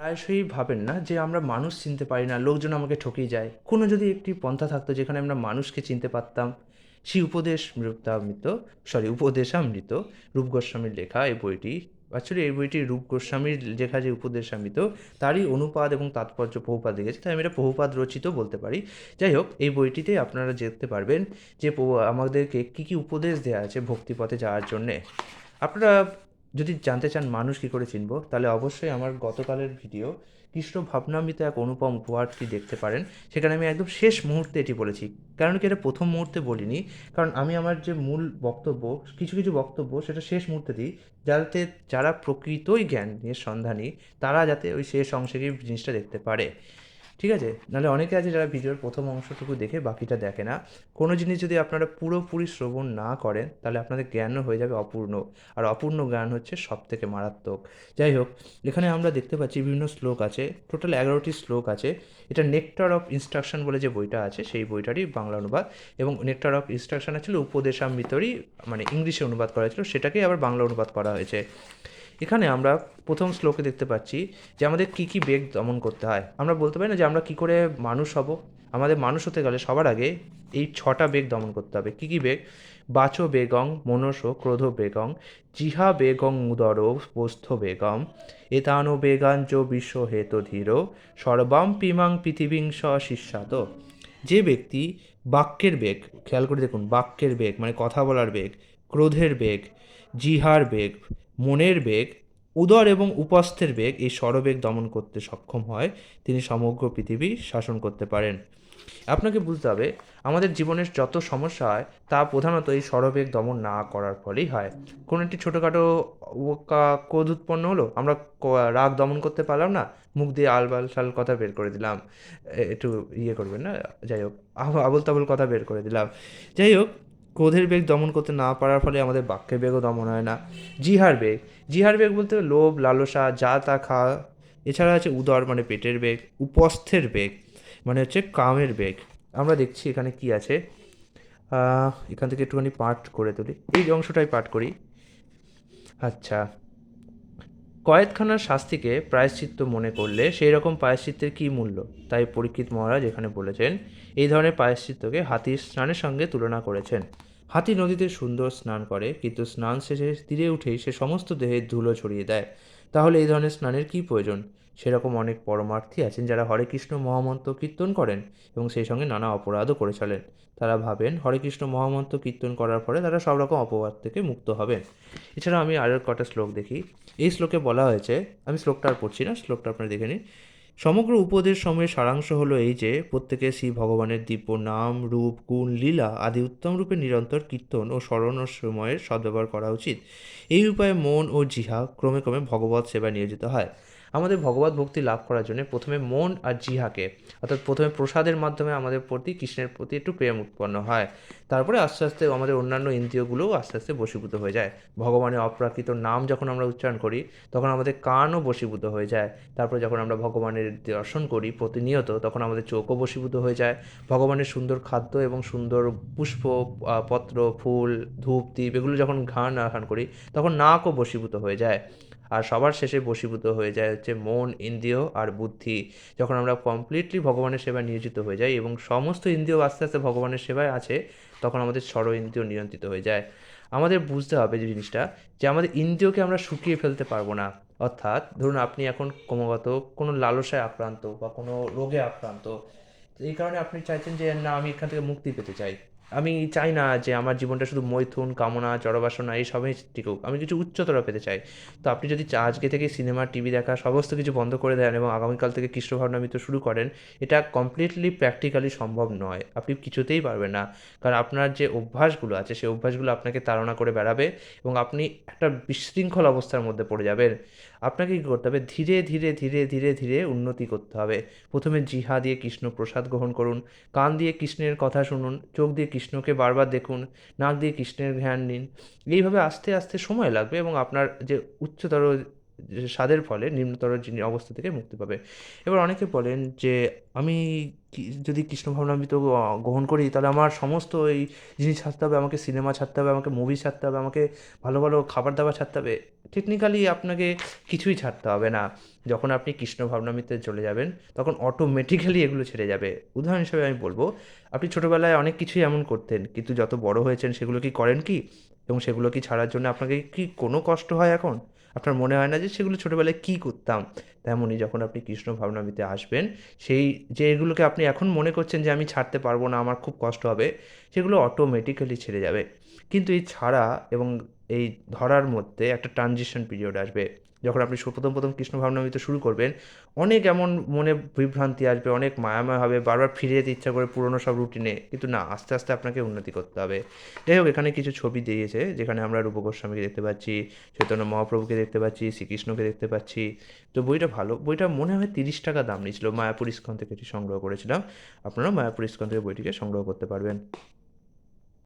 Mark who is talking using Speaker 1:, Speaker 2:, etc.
Speaker 1: প্রায়শই ভাবেন না যে আমরা মানুষ চিনতে পারি না, লোকজন আমাকে ঠকিয়ে যায়। কোনো যদি একটি পন্থা থাকতো যেখানে আমরা মানুষকে চিনতে পারতাম, সেই উপদেশামৃত রূপ গোস্বামীর লেখা এই বইটি, অ্যাকচুয়ালি এই বইটি রূপ গোস্বামীর লেখা যে উপদেশামৃত তারই অনুবাদ এবং তাৎপর্য প্রভুপাদ লিখেছে, তাই আমি এটা প্রভুপাদ রচিত বলতে পারি। যাই হোক, এই বইটিতে আপনারা দেখতে পারবেন যে আমাদেরকে কী কী উপদেশ দেওয়া আছে ভক্তিপথে যাওয়ার জন্যে। আপনারা যদি জানতে চান মানুষ কী করে চিনব, তাহলে অবশ্যই আমার গতকালের ভিডিও কৃষ্ণ ভাবনামৃত এক অনুপম উপহারটি দেখতে পারেন। সেখানে আমি একদম শেষ মুহূর্তে এটি বলেছি। কারণ কি, এটা প্রথম মুহূর্তে বলিনি, কারণ আমি আমার যে মূল বক্তব্য, কিছু কিছু বক্তব্য সেটা শেষ মুহূর্তে দিই, যাতে যারা প্রকৃতই জ্ঞান নিয়ে সন্ধানী তারা যাতে ওই শেষ অংশে গিয়ে জিনিসটা দেখতে পারে। ঠিক আছে? নাহলে অনেকে আছে যারা ভিডিওর প্রথম অংশটুকু দেখে বাকিটা দেখে না। কোনো জিনিস যদি আপনারা পুরোপুরি শ্রবণ না করেন, তাহলে আপনাদের জ্ঞানও হয়ে যাবে অপূর্ণ। আর অপূর্ণ জ্ঞান হচ্ছে সবথেকে মারাত্মক। যাই হোক, এখানে আমরা দেখতে পাচ্ছি বিভিন্ন শ্লোক আছে। টোটাল 11টি শ্লোক আছে। এটা নেক্টার অফ ইনস্ট্রাকশন বলে যে বইটা আছে, সেই বইটারই বাংলা অনুবাদ। এবং নেক্টার অফ ইনস্ট্রাকশন ছিল উপদেশামৃতরই, মানে ইংলিশে অনুবাদ করা ছিল, সেটাকেই আবার বাংলা অনুবাদ করা হয়েছে। এখানে আমরা প্রথম শ্লোকে দেখতে পাচ্ছি যে আমাদের কী কী বেগ দমন করতে হয়। আমরা বলতে পারি না যে আমরা কী করে মানুষ হব। আমাদের মানুষ হতে গেলে সবার আগে এই 6টা বেগ দমন করতে হবে। কী কী বেগ? বাচো বেগং মনস ক্রোধ বেগং, জিহা বেগং উদর বস্থ বেগম, এতানো বেগাঞ্চ বিশ্ব হেত ধীর, সর্বাম পিমাং পৃথিবীং শিষ্যাত। যে ব্যক্তি বাক্যের বেগ, খেয়াল করে দেখুন, বাক্যের বেগ মানে কথা বলার বেগ, ক্রোধের বেগ, জিহার বেগ, মনের বেগ, উদর এবং উপস্থের বেগ, এই ষড়বেগ দমন করতে সক্ষম হয়, তিনি সমগ্র পৃথিবী শাসন করতে পারেন। আপনাকে বুঝতে হবে, আমাদের জীবনের যত সমস্যা হয় তা প্রধানত এই ষড়বেগ দমন না করার ফলেই হয়। কোনো একটি ছোটোখাটো ক্রোধ উৎপন্ন হলো, আমরা রাগ দমন করতে পারলাম না, মুখ দিয়ে আলবাল সাল কথা বের করে দিলাম, একটু ইয়ে করবেন না, যাই হোক, আবল তাবল কথা বের করে দিলাম। যাই হোক, ক্রোধের বেগ দমন করতে না পারার ফলে আমাদের বাক্যের বেগও দমন হয় না। জিহার বেগ, জিহার বেগ বলতে লোভ লালসা যা তা খাওয়া। এছাড়া আছে উদর মানে পেটের বেগ, উপস্থের বেগ মানে হচ্ছে কামের বেগ। আমরা দেখছি এখানে কি আছে, এখান থেকে একটুখানি পাঠ করে তুলি, এই অংশটাই পাঠ করি। আচ্ছা, কয়েদখানার শাস্তিকে প্রায়শ্চিত্ত মনে করলে সেই রকম প্রায়শ্চিত্তের কী মূল্য? তাই পরীক্ষিত মহারাজ এখানে বলেছেন, এই ধরনের প্রায়শ্চিত্তকে হাতির স্নানের সঙ্গে তুলনা করেছেন। হাতি নদীতে সুন্দর স্নান করে, কিন্তু স্নান শেষে তীরে উঠেই সে সমস্ত দেহে ধুলো ছড়িয়ে দেয়। তাহলে এই ধরনের স্নানের কী প্রয়োজন? সেরকম অনেক পরমার্থী আছেন যারা হরে কৃষ্ণ মহামন্ত্র কীর্তন করেন এবং সেই সঙ্গে নানা অপরাধও করে চলেন। তারা ভাবেন হরে কৃষ্ণ মহামন্ত্র কীর্তন করার ফলে তারা সব রকম অপবাদ থেকে মুক্ত হবেন। এছাড়া আমি আরও কটা শ্লোক দেখি। এই শ্লোকে বলা হয়েছে, আমি শ্লোকটা আর পড়ছি না, শ্লোকটা আপনারা দেখে নিন। সমগ্র উপদেশ সময়ের সারাংশ হলো এই যে প্রত্যেকে শ্রী ভগবানের দিব্য নাম রূপ গুণ লীলা আদি উত্তম রূপে নিরন্তর কীর্তন ও স্মরণ ও সময়ের সদ্ব্যবহার করা উচিত। এই উপায়ে মন ও জিহা ক্রমে ক্রমে ভগবত সেবায় নিয়োজিত হয়। আমাদের ভগবত ভক্তি লাভ করার জন্য প্রথমে মন আর জিহাকে, অর্থাৎ প্রথমে প্রসাদের মাধ্যমে আমাদের প্রতি কৃষ্ণের প্রতি একটু প্রেম উৎপন্ন হয়। তারপরে আস্তে আস্তে আমাদের অন্যান্য ইন্দ্রিয়গুলোও আস্তে আস্তে বশীভূত হয়ে যায়। ভগবানের অপ্রাকৃত নাম যখন আমরা উচ্চারণ করি, তখন আমাদের কানও বশীভূত হয়ে যায়। তারপরে যখন আমরা ভগবানের দর্শন করি প্রতিনিয়ত, তখন আমাদের চোখও বশীভূত হয়ে যায়। ভগবানের সুন্দর খাদ্য এবং সুন্দর পুষ্প, পত্র, ফুল, ধূপ দ্বীপ এগুলো যখন ঘ্রাণ আহ্বান করি, তখন নাকও বশীভূত হয়ে যায়। আর সবার শেষে বশীভূত হয়ে যায় হচ্ছে মন, ইন্দ্রিয় আর বুদ্ধি। যখন আমরা কমপ্লিটলি ভগবানের সেবায় নিয়োজিত হয়ে যাই এবং সমস্ত ইন্দ্রিয় আস্তে আস্তে ভগবানের সেবায় আছে, তখন আমাদের ষড় ইন্দ্রিয় নিয়ন্ত্রিত হয়ে যায়। আমাদের বুঝতে হবে যে জিনিসটা, যে আমাদের ইন্দ্রিয়কে আমরা শুকিয়ে ফেলতে পারবো না। অর্থাৎ ধরুন আপনি এখন ক্রমাগত কোনো লালসায় আক্রান্ত বা কোনো রোগে আক্রান্ত, এই কারণে আপনি চাইছেন যে না, আমি এখান থেকে মুক্তি পেতে চাই। আমি চাই না যে আমার জীবনটা শুধু মৈথুন কামনা জড়বাসনা এই সবই টিকুক, আমি কিছু উচ্চতর পেতে চাই। তো আপনি যদি আজকে থেকে সিনেমা টিভি দেখা সমস্ত কিছু বন্ধ করে দেন এবং আগামীকাল থেকে কৃষ্ণ ভাবনামৃত শুরু করেন, এটা কমপ্লিটলি প্র্যাকটিক্যালি সম্ভব নয়। আপনি কিছুতেই পারবেন না। কারণ আপনার যে অভ্যাসগুলো আছে সেই অভ্যাসগুলো আপনাকে তাড়না করে বেড়াবে এবং আপনি একটা বিশৃঙ্খল অবস্থার মধ্যে পড়ে যাবেন। আপনাকে কী করতে হবে? ধীরে ধীরে ধীরে ধীরে ধীরে উন্নতি করতে হবে। প্রথমে জিহা দিয়ে কৃষ্ণ প্রসাদ গ্রহণ করুন, কান দিয়ে কৃষ্ণের কথা শুনুন, চোখ দিয়ে কৃষ্ণকে বারবার দেখুন, নাক দিয়ে কৃষ্ণের ঘ্রাণ নিন। এইভাবে আস্তে আস্তে সময় লাগবে এবং আপনার যে উচ্চতর যে স্বাদের ফলে নিম্নতর অবস্থা থেকে মুক্তি পাবে। এবার অনেকে বলেন যে আমি যদি কৃষ্ণ ভাবনামৃত গ্রহণ করি, তাহলে আমার সমস্ত এই জিনিস ছাড়তে হবে, আমাকে সিনেমা ছাড়তে হবে, আমাকে মুভি ছাড়তে হবে, আমাকে ভালো ভালো খাবার দাবার ছাড়তে হবে। টেকনিক্যালি আপনাকে কিছুই ছাড়তে হবে না। যখন আপনি কৃষ্ণ ভাবনামৃতে চলে যাবেন, তখন অটোমেটিক্যালি এগুলো ছেড়ে যাবে। উদাহরণ হিসেবে আমি বলব, আপনি ছোটোবেলায় অনেক কিছুই এমন করতেন, কিন্তু যত বড় হয়েছেন সেগুলো কি করেন কি? এবং সেগুলো কি ছাড়ার জন্য আপনাকে কি কোনো কষ্ট হয় এখন? আপনার মনে হয় না যে সেগুলো ছোটোবেলায় কী করতাম? তেমনই যখন আপনি কৃষ্ণ ভাবনামৃতে আসবেন, সেই যে এগুলোকে আপনি এখন মনে করছেন যে আমি ছাড়তে পারবো না, আমার খুব কষ্ট হবে, সেগুলো অটোমেটিক্যালি ছেড়ে যাবে। কিন্তু এই ছাড়া এবং এই ধরার মধ্যে একটা ট্রানজিশন পিরিয়ড আসবে। যখন আপনি প্রথম কৃষ্ণ ভাবনামৃত শুরু করবেন, অনেক এমন মনে বিভ্রান্তি আসবে, অনেক মায়াময় হবে, বারবার ফিরে যেতে ইচ্ছা করে পুরনো সব রুটিনে। কিন্তু না, আস্তে, আস্তে আপনাকে উন্নতি করতে হবে। যাই হোক, এখানে কিছু ছবি দিয়েছে, যেখানে আমরা রূপ গোস্বামীকে দেখতে পাচ্ছি, চৈতন্য মহাপ্রভুকে দেখতে পাচ্ছি, শ্রীকৃষ্ণকে দেখতে পাচ্ছি। তো বইটা ভালো। বইটা মনে হয় ৩০ টাকা দাম নিয়েছিল। মায়াপুর ইস্কন থেকে এটি সংগ্রহ করেছিলাম। আপনারাও মায়াপুর ইস্কন থেকে বইটিকে সংগ্রহ করতে পারবেন।